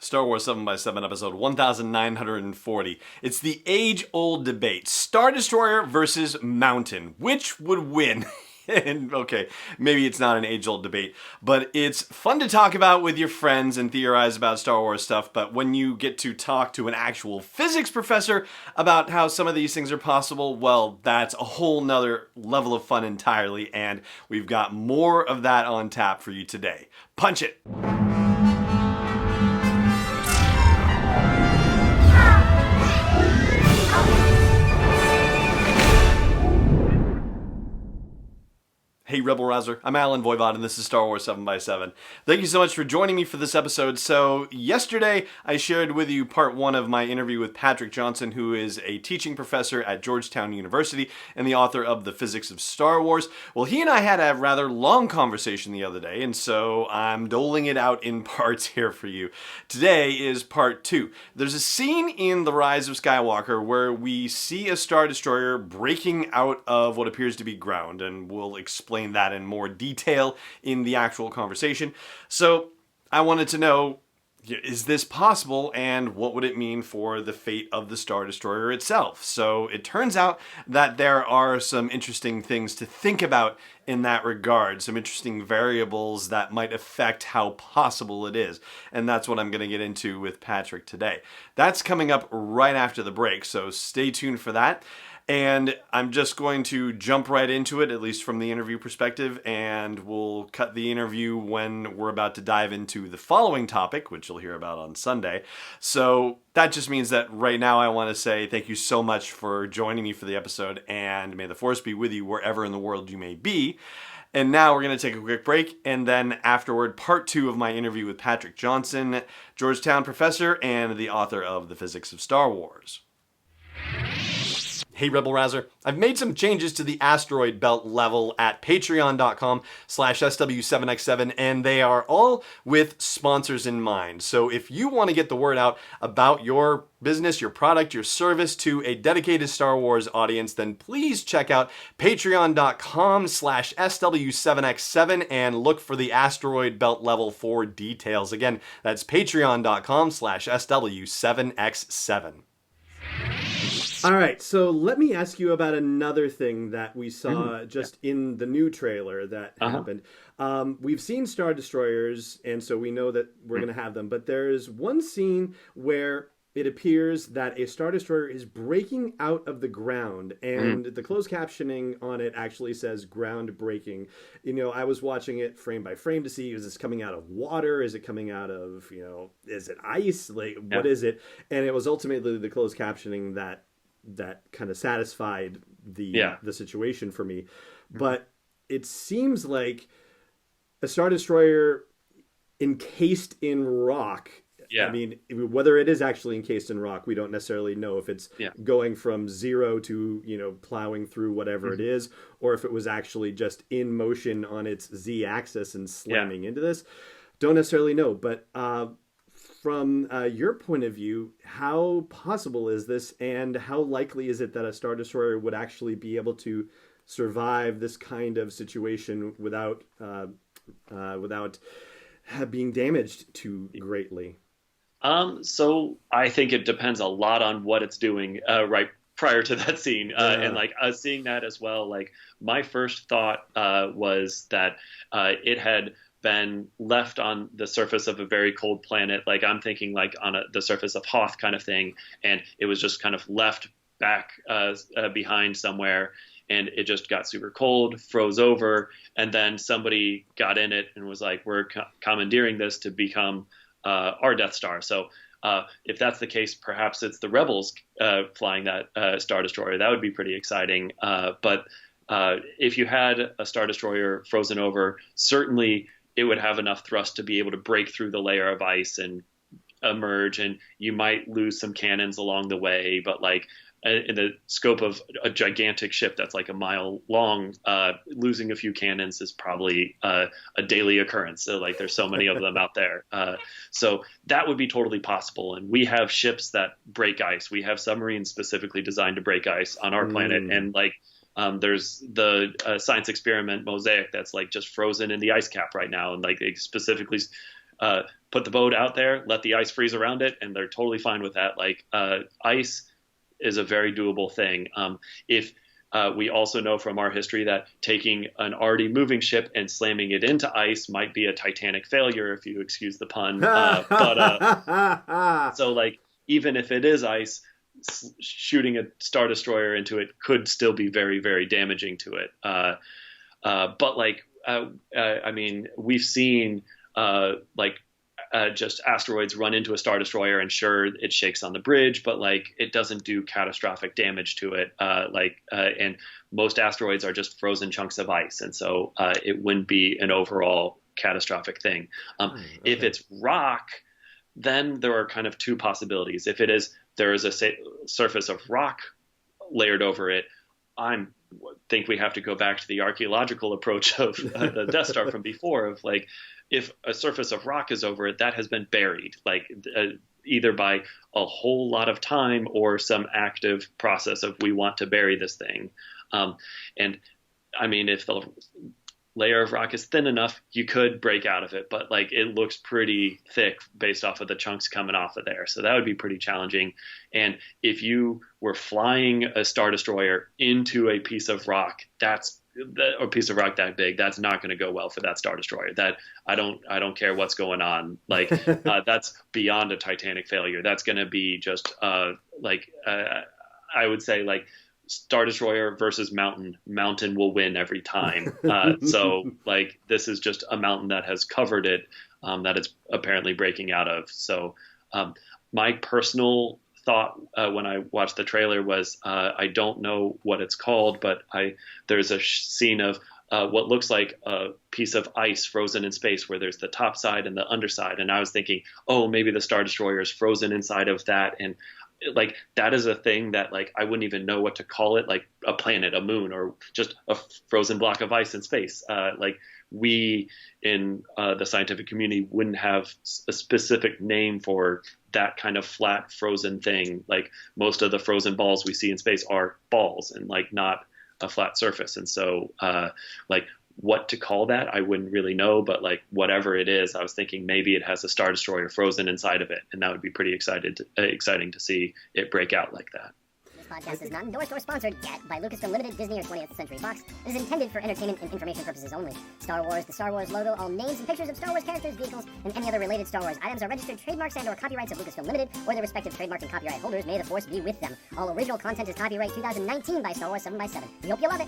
Star Wars 7x7, episode 1940. It's the age-old debate. Star Destroyer versus Mountain. Which would win? And okay, maybe it's not an age-old debate, but it's fun to talk about with your friends and theorize about Star Wars stuff, but when you get to talk to an actual physics professor about how some of these things are possible, well, that's a whole nother level of fun entirely, and we've got more of that on tap for you today. Punch it! Hey Rebel Rouser, I'm Alan Voivod and this is Star Wars 7x7. Thank you so much for joining me for this episode. So yesterday I shared with you part one of my interview with Patron Johnson, who is a teaching professor at Georgetown University and the author of The Physics of Star Wars. Well, he and I had a rather long conversation the other day, and so I'm doling it out in parts here for you. Today is part two. There's a scene in The Rise of Skywalker where we see a Star Destroyer breaking out of what appears to be ground, and we'll explain that in more detail in the actual conversation. So I wanted to know, is this possible, and what would it mean for the fate of the Star Destroyer itself? So it turns out that there are some interesting things to think about in that regard, some interesting variables that might affect how possible it is. And that's what I'm going to get into with Patrick today. That's coming up right after the break, so stay tuned for that. And I'm just going to jump right into it, at least from the interview perspective, and we'll cut the interview when we're about to dive into the following topic, which you'll hear about on Sunday. So that just means that right now I want to say thank you so much for joining me for the episode, and may the Force be with you wherever in the world you may be. And now we're going to take a quick break, and then afterward, part two of my interview with Patron Johnson, Georgetown professor and the author of The Physics of Star Wars. Hey Rebel Rouser, I've made some changes to the asteroid belt level at patreon.com/SW7x7, and they are all with sponsors in mind. So if you want to get the word out about your business, your product, your service to a dedicated Star Wars audience, then please check out patreon.com/SW7x7 and look for the asteroid belt level for details. Again, that's patreon.com/SW7x7. All right, so let me ask you about another thing that we saw in the new trailer that happened. We've seen Star Destroyers, and so we know that we're going to have them, but there's one scene where it appears that a Star Destroyer is breaking out of the ground, and the closed captioning on it actually says ground breaking. You know, I was watching it frame by frame to see, is this coming out of water? Is it coming out of, is it ice? Like, what is it? And it was ultimately the closed captioning that kind of satisfied the situation for me. But it seems like a Star Destroyer encased in rock. I mean, whether it is actually encased in rock, we don't necessarily know if it's going from zero to, plowing through whatever it is, or if it was actually just in motion on its Z-axis and slamming into this. Don't necessarily know, but from your point of view, how possible is this, and how likely is it that a Star Destroyer would actually be able to survive this kind of situation without being damaged too greatly? So I think it depends a lot on what it's doing right prior to that scene. And seeing that as well, like my first thought was that it had been left on the surface of a very cold planet. Like I'm thinking like on the surface of Hoth kind of thing. And it was just kind of left back behind somewhere. And it just got super cold, froze over. And then somebody got in it and was like, we're commandeering this to become our Death Star. So if that's the case, perhaps it's the Rebels flying that Star Destroyer. That would be pretty exciting. But if you had a Star Destroyer frozen over, certainly it would have enough thrust to be able to break through the layer of ice and emerge. And you might lose some cannons along the way, but like in the scope of a gigantic ship that's like a mile long, losing a few cannons is probably a daily occurrence. So like there's so many of them out there. So that would be totally possible. And we have ships that break ice. We have submarines specifically designed to break ice on our planet. And like there's the science experiment Mosaic that's like just frozen in the ice cap right now. And like they specifically put the boat out there, let the ice freeze around it, and they're totally fine with that. Like ice is a very doable thing. If we also know from our history that taking an already moving ship and slamming it into ice might be a Titanic failure, if you excuse the pun. So like, even if it is ice, shooting a Star Destroyer into it could still be very, very damaging to it. But like, I mean, we've seen just asteroids run into a Star Destroyer, and sure, it shakes on the bridge, but like it doesn't do catastrophic damage to it. And most asteroids are just frozen chunks of ice, and so it wouldn't be an overall catastrophic thing. Okay. If it's rock, then there are kind of two possibilities. If there is a surface of rock layered over it, I think we have to go back to the archaeological approach of the Death Star from before, of like, if a surface of rock is over it, that has been buried, like either by a whole lot of time or some active process of we want to bury this thing. And I mean, if the layer of rock is thin enough, you could break out of it, but like it looks pretty thick based off of the chunks coming off of there. So that would be pretty challenging. And if you were flying a Star Destroyer into a piece of rock, or piece of rock that big, that's not going to go well for that Star Destroyer. That I don't care what's going on. Like that's beyond a Titanic failure. That's going to be just I would say like Star Destroyer versus Mountain will win every time. So like this is just a mountain that has covered it, that it's apparently breaking out of. So my personal thought when I watched the trailer was I don't know what it's called, but there's a scene of what looks like a piece of ice frozen in space where there's the top side and the underside. And I was thinking, oh, maybe the Star Destroyer is frozen inside of that. And like that is a thing that like I wouldn't even know what to call it, like a planet, a moon, or just a frozen block of ice in space. Like we in the scientific community wouldn't have a specific name for that kind of flat frozen thing. Like most of the frozen balls we see in space are balls and like not a flat surface. And so like what to call that, I wouldn't really know, but like whatever it is, I was thinking maybe it has a Star Destroyer frozen inside of it, and that would be pretty exciting to see it break out like that. This podcast is not endorsed or sponsored yet by Lucasfilm Limited, Disney, or 20th Century Fox. It is intended for entertainment and information purposes only. Star Wars, the Star Wars logo, all names and pictures of Star Wars characters, vehicles, and any other related Star Wars items are registered trademarks and/or copyrights of Lucasfilm Limited or their respective trademark and copyright holders. May the Force be with them. All original content is copyright 2019 by Star Wars 7x7. We hope you love it.